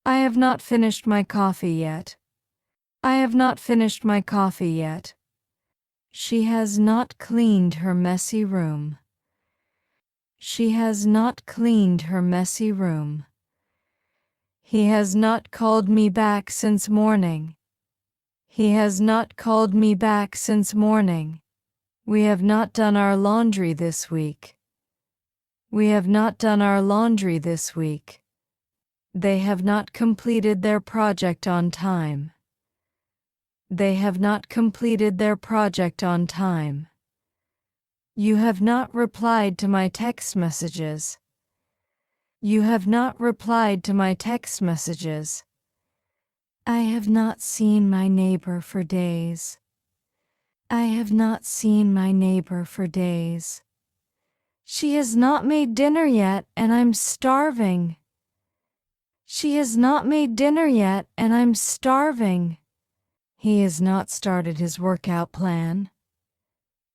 I have not finished my coffee yet. I have not finished my coffee yet. She has not cleaned her messy room. She has not cleaned her messy room. He has not called me back since morning. He has not called me back since morning. We have not done our laundry this week. We have not done our laundry this week. They have not completed their project on time. They have not completed their project on time. You have not replied to my text messages. You have not replied to my text messages. I have not seen my neighbor for days. I have not seen my neighbor for days. She has not made dinner yet and I'm starving. She has not made dinner yet and I'm starving. He has not started his workout plan.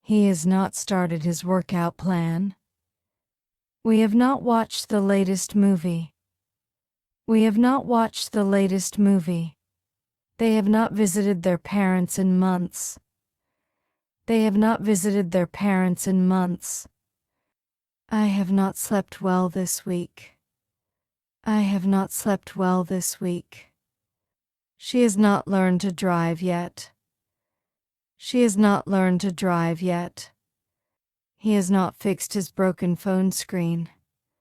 He has not started his workout plan. We have not watched the latest movie. We have not watched the latest movie. They have not visited their parents in months. They have not visited their parents in months. I have not slept well this week. I have not slept well this week. She has not learned to drive yet. She has not learned to drive yet. He has not fixed his broken phone screen.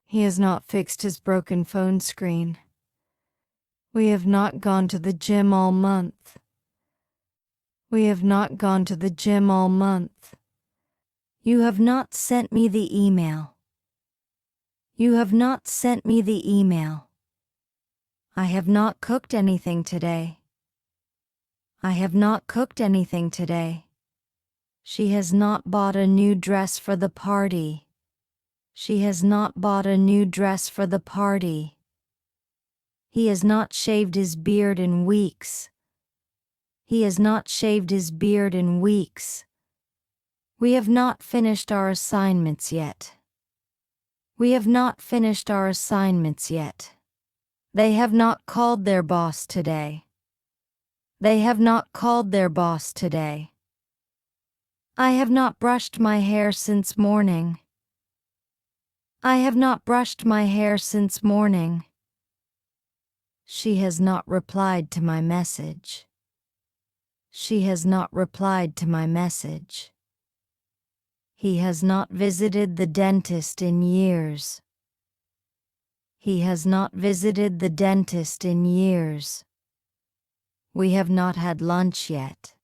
He has not fixed his broken phone screen. We have not gone to the gym all month. We have not gone to the gym all month. You have not sent me the email. You have not sent me the email. I have not cooked anything today. I have not cooked anything today. She has not bought a new dress for the party. She has not bought a new dress for the party. He has not shaved his beard in weeks. He has not shaved his beard in weeks. We have not finished our assignments yet. We have not finished our assignments yet. They have not called their boss today. They have not called their boss today. I have not brushed my hair since morning. I have not brushed my hair since morning. She has not replied to my message. She has not replied to my message. He has not visited the dentist in years. He has not visited the dentist in years. We have not had lunch yet.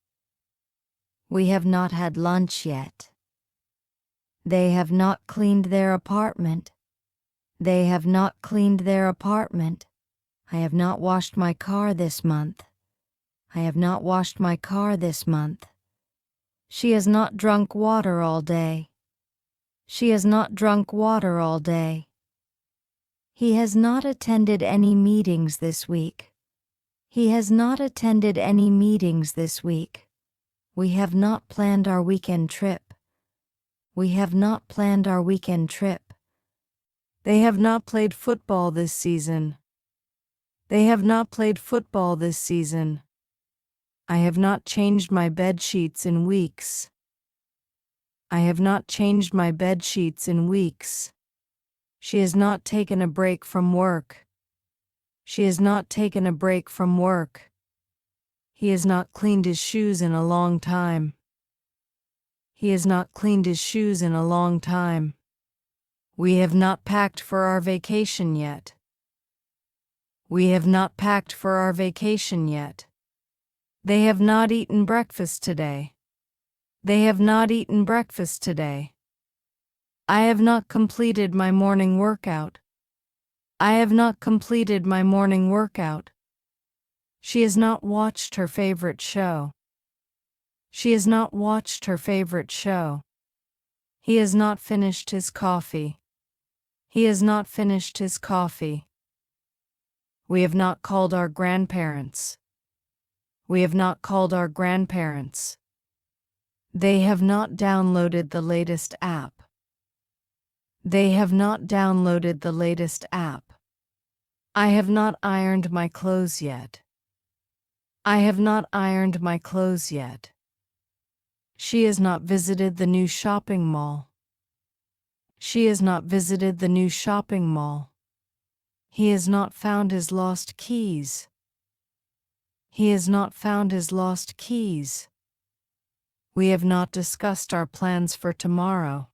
We have not had lunch yet. They have not cleaned their apartment. They have not cleaned their apartment. I have not washed my car this month. I have not washed my car this month. She has not drunk water all day. She has not drunk water all day. He has not attended any meetings this week. He has not attended any meetings this week. We have not planned our weekend trip. We have not planned our weekend trip. They have not played football this season. They have not played football this season. I have not changed my bed sheets in weeks. I have not changed my bed sheets in weeks. She has not taken a break from work. She has not taken a break from work. He has not cleaned his shoes in a long time. He has not cleaned his shoes in a long time. We have not packed for our vacation yet. We have not packed for our vacation yet. They have not eaten breakfast today. They have not eaten breakfast today. I have not completed my morning workout. I have not completed my morning workout. She has not watched her favorite show. She has not watched her favorite show. He has not finished his coffee. He has not finished his coffee. We have not called our grandparents. We have not called our grandparents. They have not downloaded the latest app. They have not downloaded the latest app. I have not ironed my clothes yet. I have not ironed my clothes yet. She has not visited the new shopping mall. She has not visited the new shopping mall. He has not found his lost keys. He has not found his lost keys. We have not discussed our plans for tomorrow.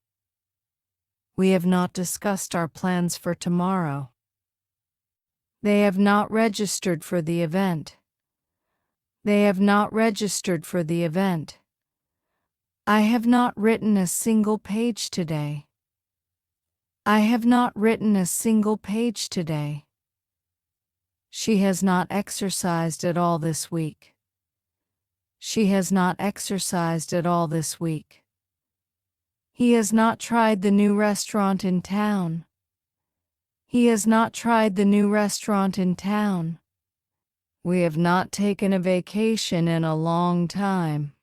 We have not discussed our plans for tomorrow. They have not registered for the event. They have not registered for the event. I have not written a single page today. I have not written a single page today. She has not exercised at all this week. She has not exercised at all this week. He has not tried the new restaurant in town. He has not tried the new restaurant in town. We have not taken a vacation in a long time.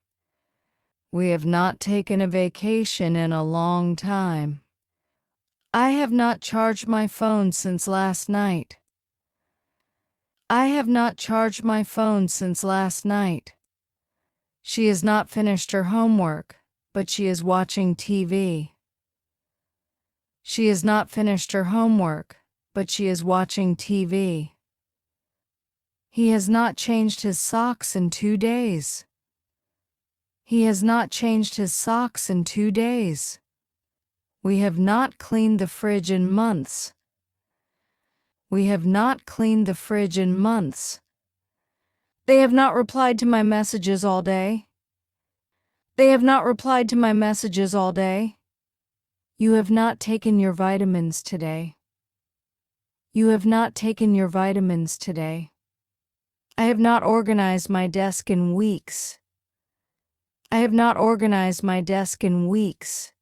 We have not taken a vacation in a long time. I have not charged my phone since last night. I have not charged my phone since last night. She has not finished her homework, but she is watching TV. She has not finished her homework, but she is watching TV. He has not changed his socks in 2 days. He has not changed his socks in 2 days. We have not cleaned the fridge in months. We have not cleaned the fridge in months. They have not replied to my messages all day. They have not replied to my messages all day. You have not taken your vitamins today. You have not taken your vitamins today. I have not organized my desk in weeks. I have not organized my desk in weeks.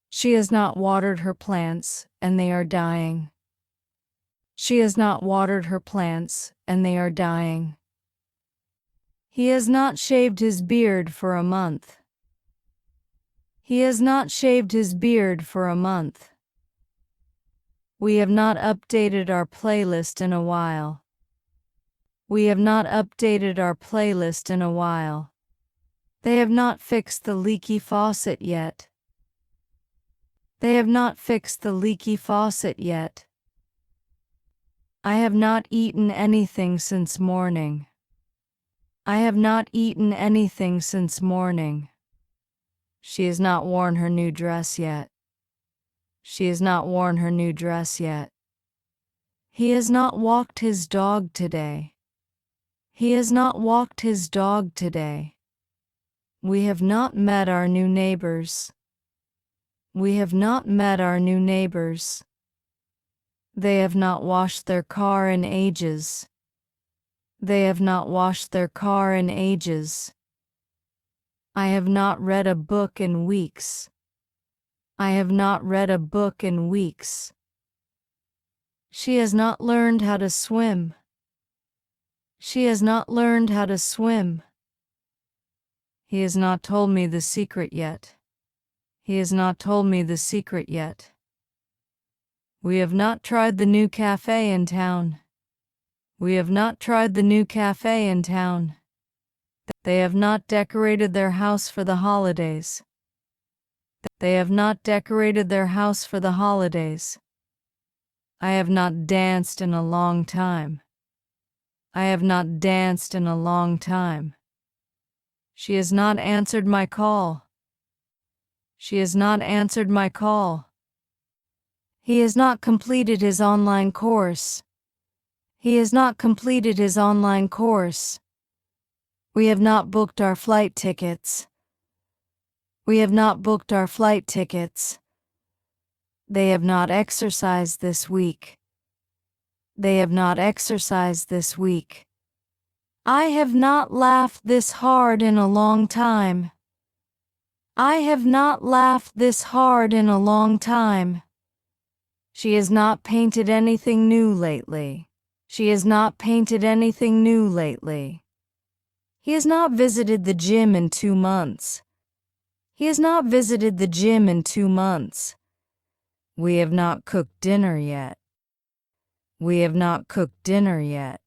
She has not watered her plants, and they are dying. She has not watered her plants, and they are dying. He has not shaved his beard for a month. He has not shaved his beard for a month. We have not updated our playlist in a while. We have not updated our playlist in a while. They have not fixed the leaky faucet yet. They have not fixed the leaky faucet yet. I have not eaten anything since morning. I have not eaten anything since morning. She has not worn her new dress yet. She has not worn her new dress yet. He has not walked his dog today. He has not walked his dog today. We have not met our new neighbors. We have not met our new neighbors. They have not washed their car in ages. They have not washed their car in ages. I have not read a book in weeks. I have not read a book in weeks. She has not learned how to swim. She has not learned how to swim. He has not told me the secret yet. He has not told me the secret yet. We have not tried the new cafe in town. We have not tried the new cafe in town. They have not decorated their house for the holidays. They have not decorated their house for the holidays. I have not danced in a long time. I have not danced in a long time. She has not answered my call. She has not answered my call. He has not completed his online course. He has not completed his online course. We have not booked our flight tickets. We have not booked our flight tickets. They have not exercised this week. They have not exercised this week. I have not laughed this hard in a long time. I have not laughed this hard in a long time. She has not painted anything new lately. She has not painted anything new lately. He has not visited the gym in 2 months. He has not visited the gym in 2 months. We have not cooked dinner yet. We have not cooked dinner yet.